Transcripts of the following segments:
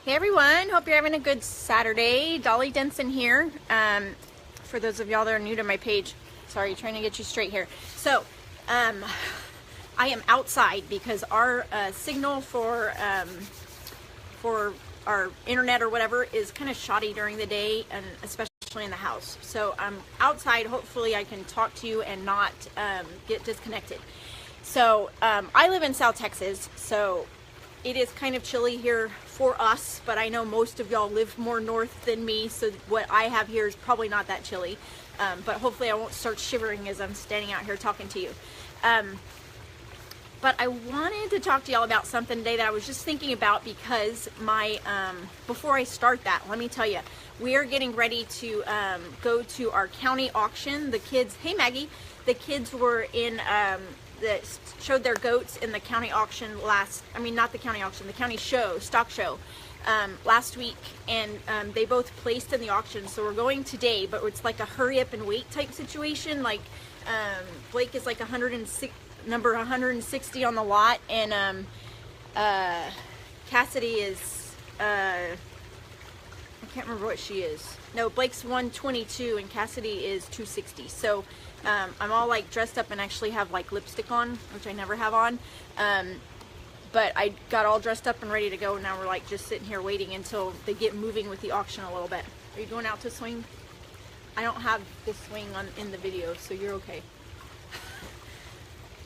Hey everyone, hope you're having a good Saturday. Dolly Denson here. For those of y'all that are new to my page, sorry, trying to get you straight here. So, I am outside because our signal for our internet or whatever is kind of shoddy during the day, and especially in the house. So I'm outside. Hopefully I can talk to you and not get disconnected. So I live in South Texas, so it is kind of chilly here for us, but I know most of y'all live more north than me, so what I have here is probably not that chilly. But hopefully I won't start shivering as I'm standing out here talking to you. But I wanted to talk to y'all about something today that I was just thinking about, because my, before I start that, let me tell you, we are getting ready to go to our county auction. The kids, hey Maggie, the kids were in, that showed their goats in the county auction not the county auction, the county show, stock show, last week, and they both placed in the auction. So we're going today, but it's like a hurry up and wait type situation. Like Blake is like number 160 on the lot, and Cassidy is I can't remember what she is. No, Blake's 122 and Cassidy is 260. So I'm all like dressed up and actually have like lipstick on, which I never have on. But I got all dressed up and ready to go. Now we're like just sitting here waiting until they get moving with the auction a little bit. Are you going out to swing? I don't have the swing in the video, so you're okay.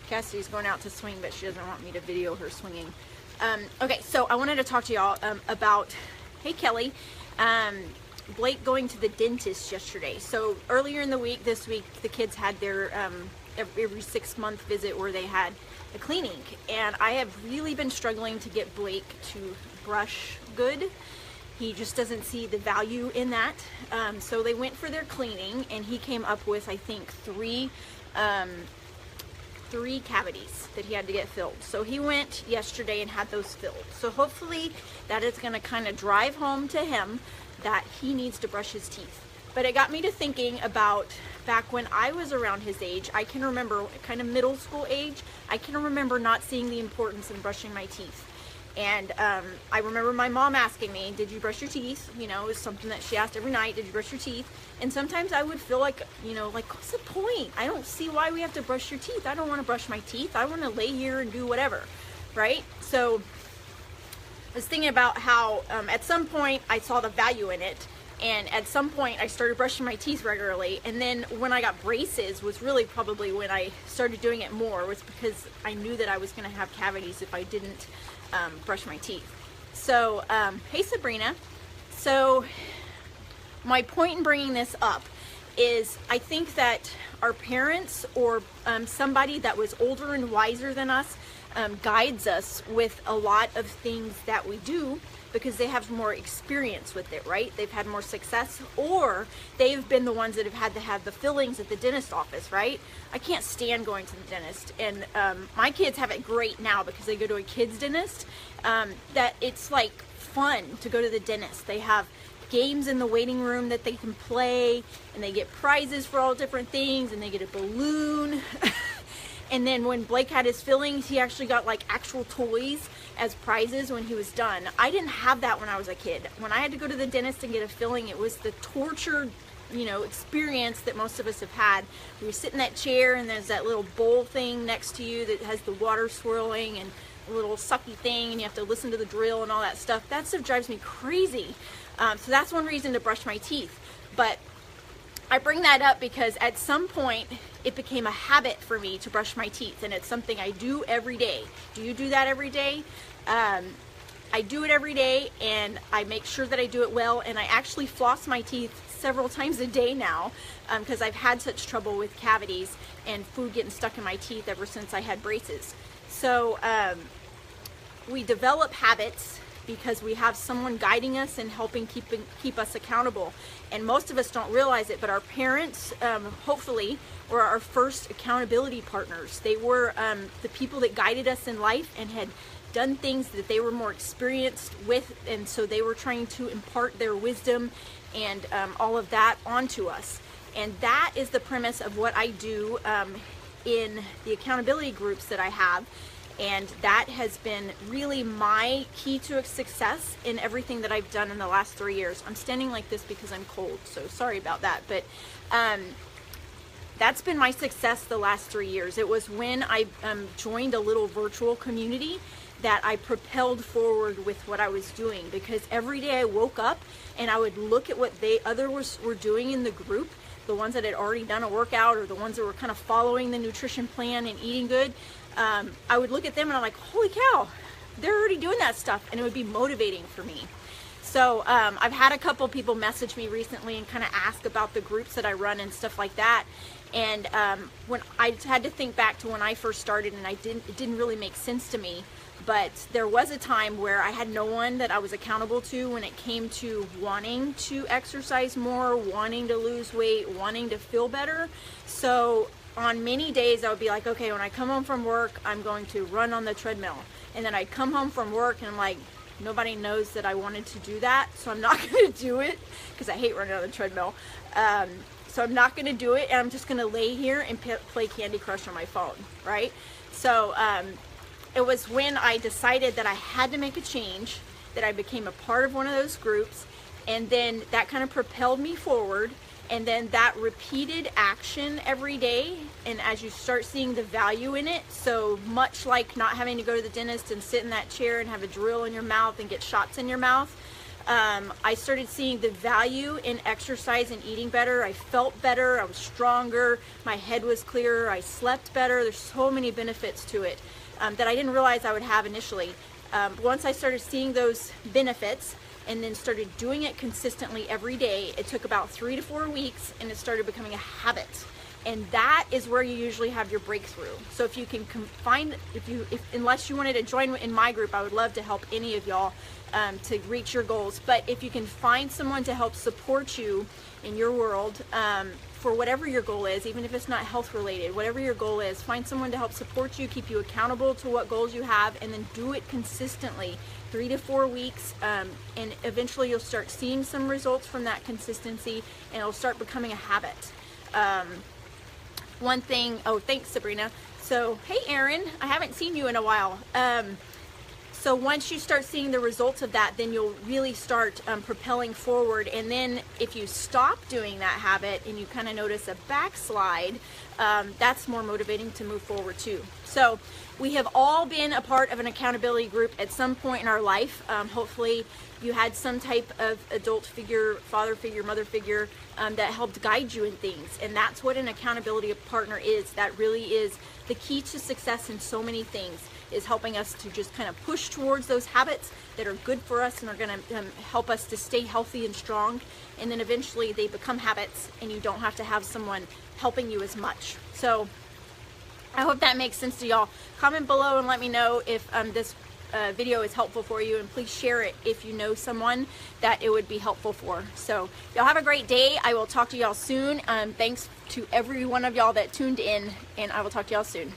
Cassidy's going out to swing, but she doesn't want me to video her swinging. Okay, so I wanted to talk to y'all about, hey Kelly, Blake going to the dentist yesterday. So earlier in the week, this week, the kids had their every 6-month visit where they had a cleaning, and I have really been struggling to get Blake to brush good. He just doesn't see the value in that. So they went for their cleaning, and he came up with, I think, three cavities that he had to get filled. So he went yesterday and had those filled. So hopefully that is going to kind of drive home to him that he needs to brush his teeth. But it got me to thinking about back when I was around his age. I can remember, kind of middle school age, I can remember not seeing the importance in brushing my teeth. And I remember my mom asking me, did you brush your teeth? You know, it was something that she asked every night, did you brush your teeth? And sometimes I would feel like, you know, like, what's the point? I don't see why we have to brush your teeth. I don't want to brush my teeth. I want to lay here and do whatever, right? So I was thinking about how at some point I saw the value in it, and at some point I started brushing my teeth regularly. And then when I got braces was really probably when I started doing it more, was because I knew that I was going to have cavities if I didn't brush my teeth. So hey Sabrina. So my point in bringing this up is, I think that our parents or somebody that was older and wiser than us guides us with a lot of things that we do, because they have more experience with it, right? They've had more success, or they've been the ones that have had to have the fillings at the dentist office, right? I can't stand going to the dentist, and my kids have it great now because they go to a kid's dentist, that it's like fun to go to the dentist. They have games in the waiting room that they can play, and they get prizes for all different things, and they get a balloon. And then when Blake had his fillings, he actually got like actual toys as prizes when he was done. I didn't have that when I was a kid. When I had to go to the dentist and get a filling, it was the torture, you know, experience that most of us have had. You sit in that chair, and there's that little bowl thing next to you that has the water swirling and a little sucky thing, and you have to listen to the drill and all that stuff. That stuff drives me crazy. So that's one reason to brush my teeth. But I bring that up because at some point it became a habit for me to brush my teeth, and it's something I do every day. Do you do that every day? I do it every day, and I make sure that I do it well, and I actually floss my teeth several times a day now, because I've had such trouble with cavities and food getting stuck in my teeth ever since I had braces. So we develop habits because we have someone guiding us and helping keep us accountable. And most of us don't realize it, but our parents, hopefully, were our first accountability partners. They were the people that guided us in life and had done things that they were more experienced with, and so they were trying to impart their wisdom and all of that onto us. And that is the premise of what I do in the accountability groups that I have. And that has been really my key to success in everything that I've done in the last 3 years. I'm standing like this because I'm cold, so sorry about that. But that's been my success the last 3 years. It was when I joined a little virtual community that I propelled forward with what I was doing, because every day I woke up and I would look at what others were doing in the group, the ones that had already done a workout or the ones that were kind of following the nutrition plan and eating good. I would look at them and I'm like, holy cow, they're already doing that stuff, and it would be motivating for me. So I've had a couple people message me recently and kind of ask about the groups that I run and stuff like that. And when I had to think back to when I first started, and it didn't really make sense to me, but there was a time where I had no one that I was accountable to when it came to wanting to exercise more, wanting to lose weight, wanting to feel better. So on many days I would be like, okay, when I come home from work, I'm going to run on the treadmill. And then I'd come home from work and I'm like, nobody knows that I wanted to do that, so I'm not going to do it, because I hate running on the treadmill. So I'm not going to do it, and I'm just going to lay here and play Candy Crush on my phone, right? So it was when I decided that I had to make a change, that I became a part of one of those groups, and then that kind of propelled me forward. And then that repeated action every day, and as you start seeing the value in it, so much like not having to go to the dentist and sit in that chair and have a drill in your mouth and get shots in your mouth, I started seeing the value in exercise and eating better. I felt better, I was stronger, my head was clearer, I slept better. There's so many benefits to it that I didn't realize I would have initially. Once I started seeing those benefits, and then started doing it consistently every day, it took about 3 to 4 weeks, and it started becoming a habit. And that is where you usually have your breakthrough. So if you can unless you wanted to join in my group, I would love to help any of y'all to reach your goals. But if you can find someone to help support you in your world, for whatever your goal is, even if it's not health related, whatever your goal is, find someone to help support you, keep you accountable to what goals you have, and then do it consistently, 3 to 4 weeks, and eventually you'll start seeing some results from that consistency, and it'll start becoming a habit. One thing, oh, thanks, Sabrina. So, hey, Erin, I haven't seen you in a while. So once you start seeing the results of that, then you'll really start propelling forward. And then if you stop doing that habit and you kind of notice a backslide, that's more motivating to move forward too. So we have all been a part of an accountability group at some point in our life. Hopefully you had some type of adult figure, father figure, mother figure that helped guide you in things. And that's what an accountability partner is. That really is the key to success in so many things, is helping us to just kind of push towards those habits that are good for us and are going to help us to stay healthy and strong. And then eventually they become habits, and you don't have to have someone helping you as much. So I hope that makes sense to y'all. Comment below and let me know if this video is helpful for you, and please share it if you know someone that it would be helpful for. So y'all have a great day. I will talk to y'all soon. Thanks to every one of y'all that tuned in, and I will talk to y'all soon.